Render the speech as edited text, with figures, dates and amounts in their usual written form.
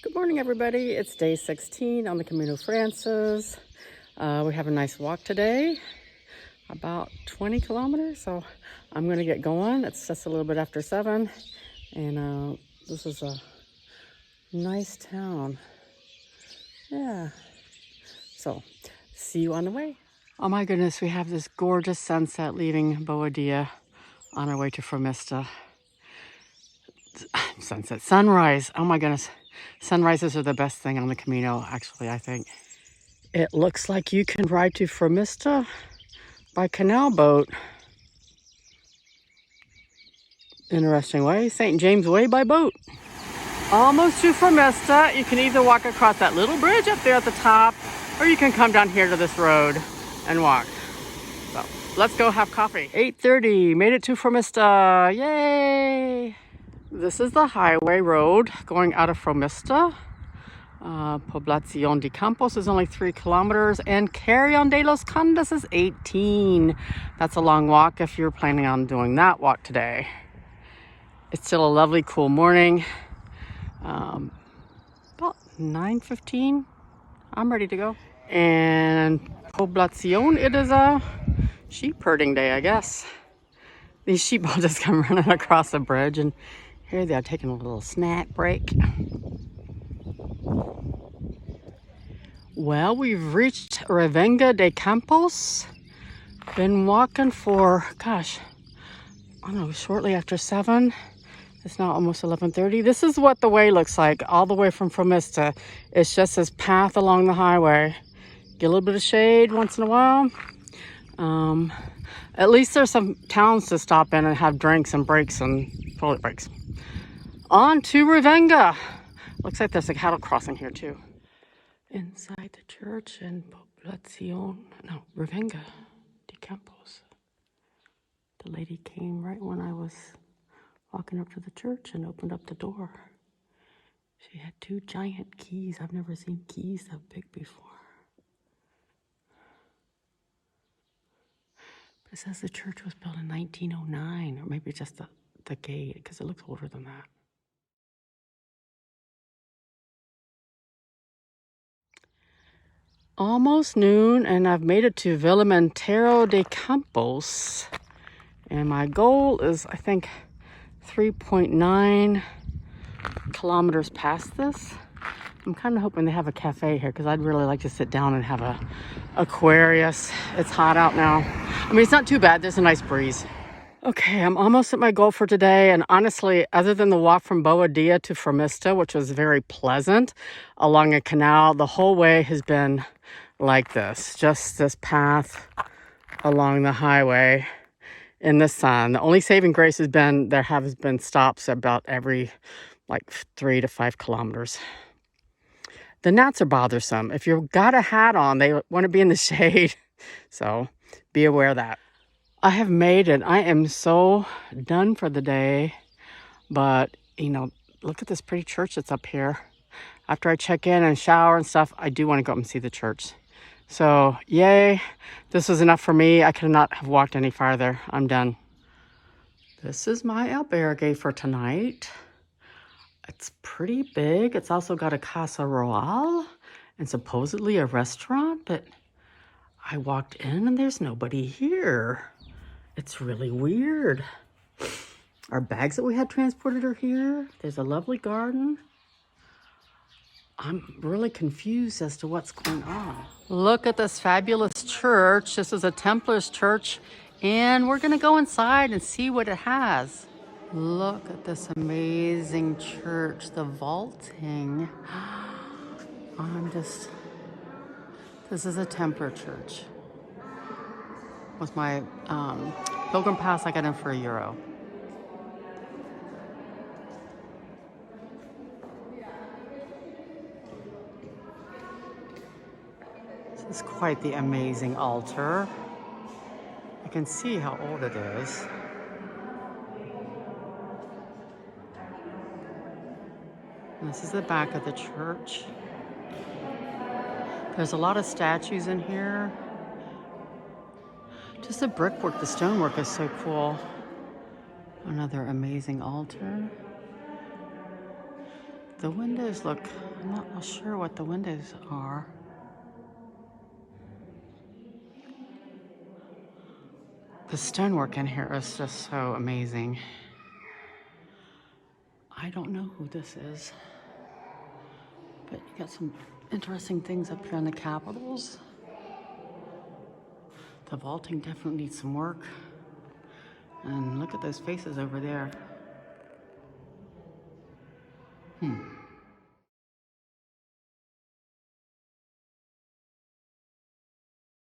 Good morning, everybody. It's day 16 on the Camino Francis. We have a nice walk today, about 20 kilometers. So I'm going to get going. It's just a little bit after 7. And this is a nice town. Yeah. So see you on the way. Oh my goodness, we have this gorgeous sunset leaving Boadilla on our way to Fromista. Sunset, sunrise. Oh my goodness. Sunrises are the best thing on the Camino, actually, I think. It looks like you can ride to Fromista by canal boat. Interesting way. St. James Way by boat. Almost to Fromista. You can either walk across that little bridge up there at the top, or you can come down here to this road and walk. So let's go have coffee. 8:30. Made it to Fromista. Yay! This is the highway road going out of Fromista. Poblacion de Campos is only 3 kilometers, and Carrion de los Condes is 18. That's a long walk if you're planning on doing that walk today. It's still a lovely, cool morning. About 9:15. I'm ready to go. And Poblacion, it is a sheep herding day, I guess. These sheep all just come running across the bridge, and here they are taking a little snack break. Well, we've reached Revenga de Campos. Been walking for, gosh, I don't know, shortly after 7. It's now almost 11:30. This is what the way looks like all the way from Fromista. It's just this path along the highway. Get a little bit of shade once in a while. At least there's some towns to stop in and have drinks and breaks and toilet breaks. On to Revenga. Looks like there's a cattle crossing here too. Inside the church in Revenga de Campos. The lady came right when I was walking up to the church and opened up the door. She had 2 giant keys. I've never seen keys that big before. But it says the church was built in 1909, or maybe just the gate, because it looks older than that. Almost noon, and I've made it to Villalcazar de Campos. And my goal is, I think, 3.9 kilometers past this. I'm kind of hoping they have a cafe here, because I'd really like to sit down and have a Aquarius. It's hot out now. I mean, it's not too bad. There's a nice breeze. Okay, I'm almost at my goal for today, and honestly, other than the walk from Boadilla to Fromista, which was very pleasant, along a canal, the whole way has been like this. Just this path along the highway in the sun. The only saving grace has been there have been stops about every 3 to 5 kilometers. The gnats are bothersome. If you've got a hat on, they want to be in the shade. So be aware of that. I have made it. I am so done for the day. But, look at this pretty church that's up here. After I check in and shower and stuff, I do want to go up and see the church. So, yay. This was enough for me. I could not have walked any farther. I'm done. This is my albergue for tonight. It's pretty big. It's also got a Casa Royal and supposedly a restaurant, but I walked in and there's nobody here. It's really weird. Our bags that we had transported are here. There's a lovely garden. I'm really confused as to what's going on. Look at this fabulous church. This is a Templar's church, and we're gonna go inside and see what it has. Look at this amazing church, the vaulting. This is a Templar church. With my pilgrim pass, I got in for €1. This is quite the amazing altar. You can see how old it is. And this is the back of the church. There's a lot of statues in here. Just the brickwork, the stonework is so cool. Another amazing altar. The windows look, I'm not sure what the windows are. The stonework in here is just so amazing. I don't know who this is, but you got some interesting things up here on the capitals. The vaulting definitely needs some work. And look at those faces over there.